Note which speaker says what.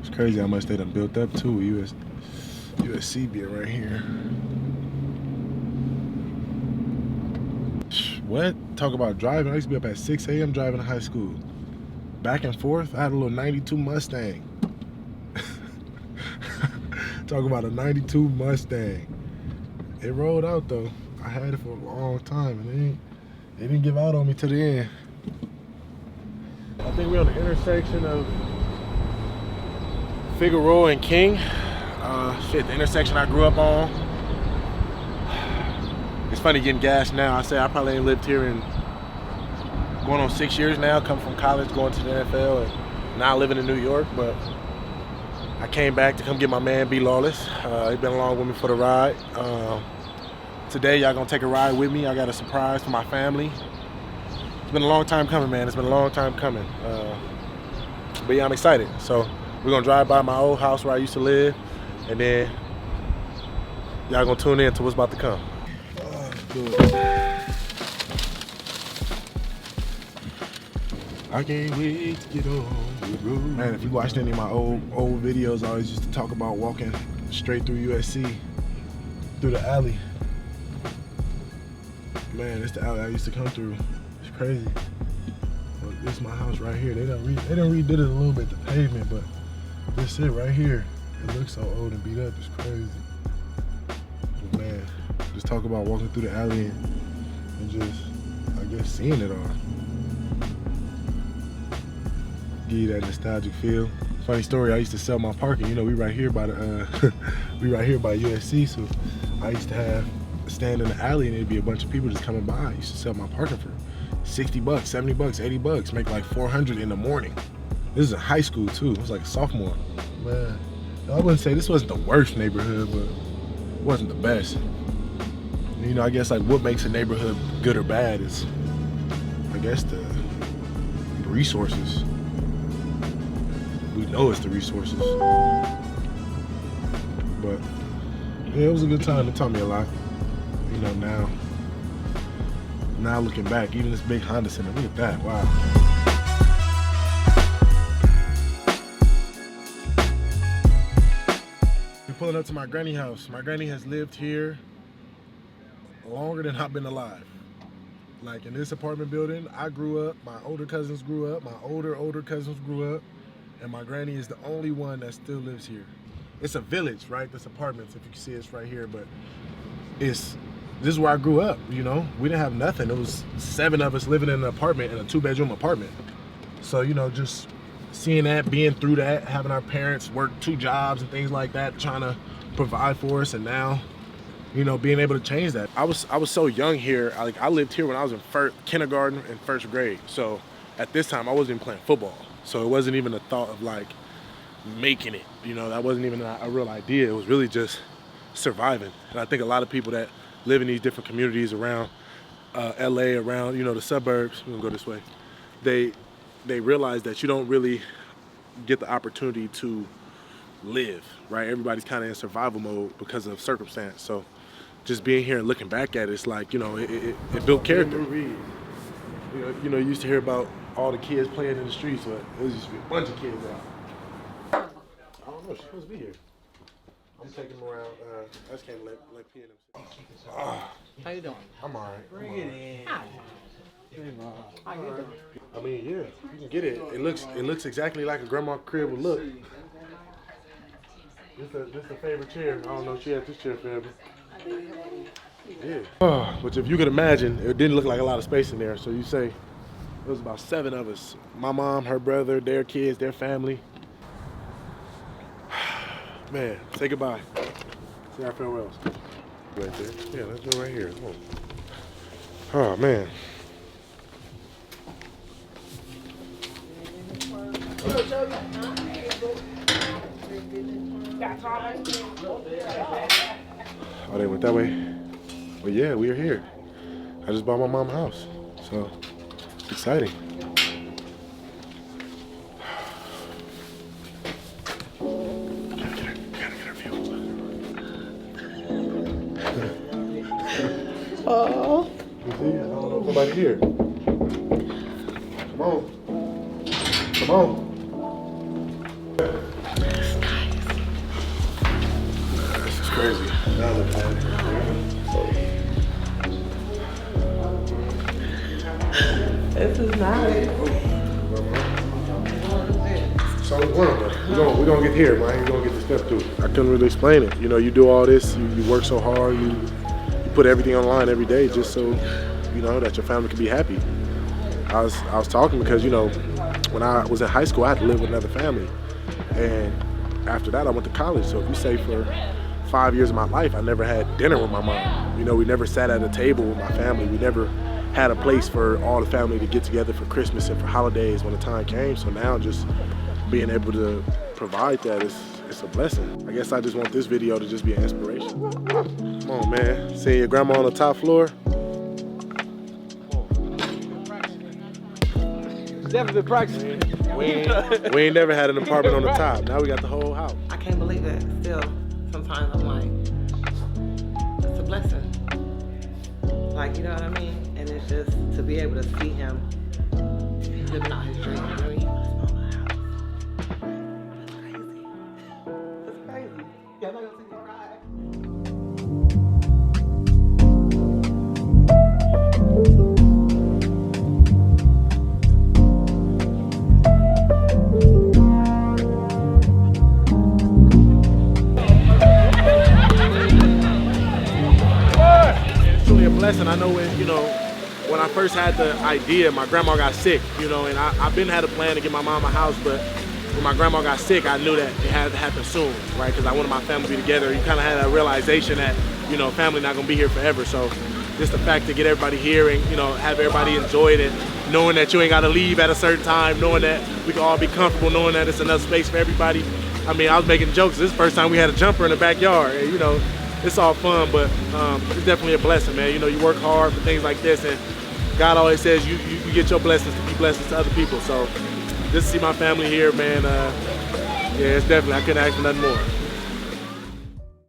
Speaker 1: It's crazy how much they done built up too. USC being right here. What? Talk about driving. I used to be up at 6 a.m. driving to high school. Back and forth. I had a little 92 Mustang. Talk about a 92 Mustang. It rolled out though. I had it for a long time and they didn't give out on me to the end. I think we're on the intersection of Figueroa and King. Shit, the intersection I grew up on. It's funny getting gas now. I say I probably ain't lived here in going on 6 years now, come from college, going to the NFL, and now living in New York, but I came back to come get my man B Lawless. He's been along with me for the ride. Today, y'all gonna take a ride with me. I got a surprise for my family. It's been a long time coming, man. It's been a long time coming. But yeah, I'm excited. So we're gonna drive by my old house where I used to live, and then y'all gonna tune in to what's about to come. Good. I can't wait to get on the road. Man, if you watched any of my old videos, I always used to talk about walking straight through USC, through the alley. Man, it's the alley I used to come through. It's crazy. Well, this is my house right here. They done redid it a little bit, the pavement, but this it right here. It looks so old and beat up. It's crazy. But man, just talk about walking through the alley and just, I guess, seeing it all. Give you that nostalgic feel. Funny story, I used to sell my parking. You know, we right here by the we right here by USC, so I used to have stand in the alley and it'd be a bunch of people just coming by. I used to sell my parking for 60 bucks, 70 bucks, 80 bucks, make like 400 in the morning. This is in high school too. It was like a sophomore. Man, I wouldn't say this wasn't the worst neighborhood, but it wasn't the best. And, you know, I guess like what makes a neighborhood good or bad is, I guess, the resources. We know it's the resources. But yeah, it was a good time. It taught me a lot. You know, now looking back, even this big Honda Center, look at that, wow. We're pulling up to my granny house. My granny has lived here longer than I've been alive. Like in this apartment building, I grew up, my older cousins grew up, my older cousins grew up, and my granny is the only one that still lives here. It's a village, right? This apartments, if you can see it's right here, but this is where I grew up, you know? We didn't have nothing. It was 7 of us living in an apartment, in a 2-bedroom apartment. So, you know, just seeing that, being through that, having our parents work 2 jobs and things like that, trying to provide for us, and now, you know, being able to change that. I was so young here. I lived here when I was in kindergarten and 1st grade. So at this time, I wasn't even playing football. So it wasn't even a thought of like making it. You know, that wasn't even a real idea. It was really just surviving. And I think a lot of people that live in these different communities around LA, around, you know, the suburbs, we're gonna go this way, they realize that you don't really get the opportunity to live, right? Everybody's kind of in survival mode because of circumstance. So just being here and looking back at it, it's like, you know, it built character. You know, you used to hear about all the kids playing in the streets, but it used to be a bunch of kids out. I don't know, she's supposed to be here. I'm taking them around. I just can't let P and them.
Speaker 2: How you doing?
Speaker 1: I'm alright.
Speaker 2: Bring it in. How you doing?
Speaker 1: I mean, yeah, you can get it. It looks exactly like a grandma crib would look. This a favorite chair. I don't know if she had this chair forever. Yeah. Which, if you could imagine, it didn't look like a lot of space in there. So you say it was about 7 of us. My mom, her brother, their kids, their family. Man, say goodbye. Say our farewells. Right there. Yeah, let's go right here. Come on. Oh, man. Oh, they went that way? Well, yeah, we are here. I just bought my mom's house, so it's exciting. Gotta get our view. Oh. You see? I don't know if somebody here. Come on. Come on.
Speaker 2: This is nice.
Speaker 1: So we're gonna get here, man. We're gonna get the step through. I couldn't really explain it. You know, you do all this, you work so hard, you put everything online every day just so you know that your family can be happy. I was talking because, you know, when I was in high school, I had to live with another family, and after that, I went to college. So if you say for 5 years of my life, I never had dinner with my mom. You know, we never sat at a table with my family. We never had a place for all the family to get together for Christmas and for holidays when the time came. So now just being able to provide that it's a blessing. I guess I just want this video to just be an inspiration. Come on, man. Seeing your grandma on the top floor.
Speaker 2: Definitely practicing.
Speaker 1: We ain't never had an apartment on the top. Now we got the whole house.
Speaker 2: I can't believe it. Still, sometimes I'm like, it's a blessing. Like, you know what I mean? And it's just to be able to see him living out his dream. You know, he must own a house. That's crazy. That's crazy. Y'all not gonna see me cry.
Speaker 1: Lesson. I know when I first had the idea, my grandma got sick, you know, and I've been had a plan to get my mom a house, but when my grandma got sick, I knew that it had to happen soon, right? Because I wanted my family to be together. You kind of had a realization that, you know, family not gonna be here forever. So just the fact to get everybody here and, you know, have everybody enjoy it, and knowing that you ain't gotta leave at a certain time, knowing that we can all be comfortable, knowing that it's enough space for everybody. I mean, I was making jokes. This is the first time we had a jumper in the backyard, and, you know, it's all fun, but it's definitely a blessing, man. You know, you work hard for things like this, and God always says you get your blessings to be blessings to other people. So just to see my family here, man, yeah, it's definitely, I couldn't ask for nothing more.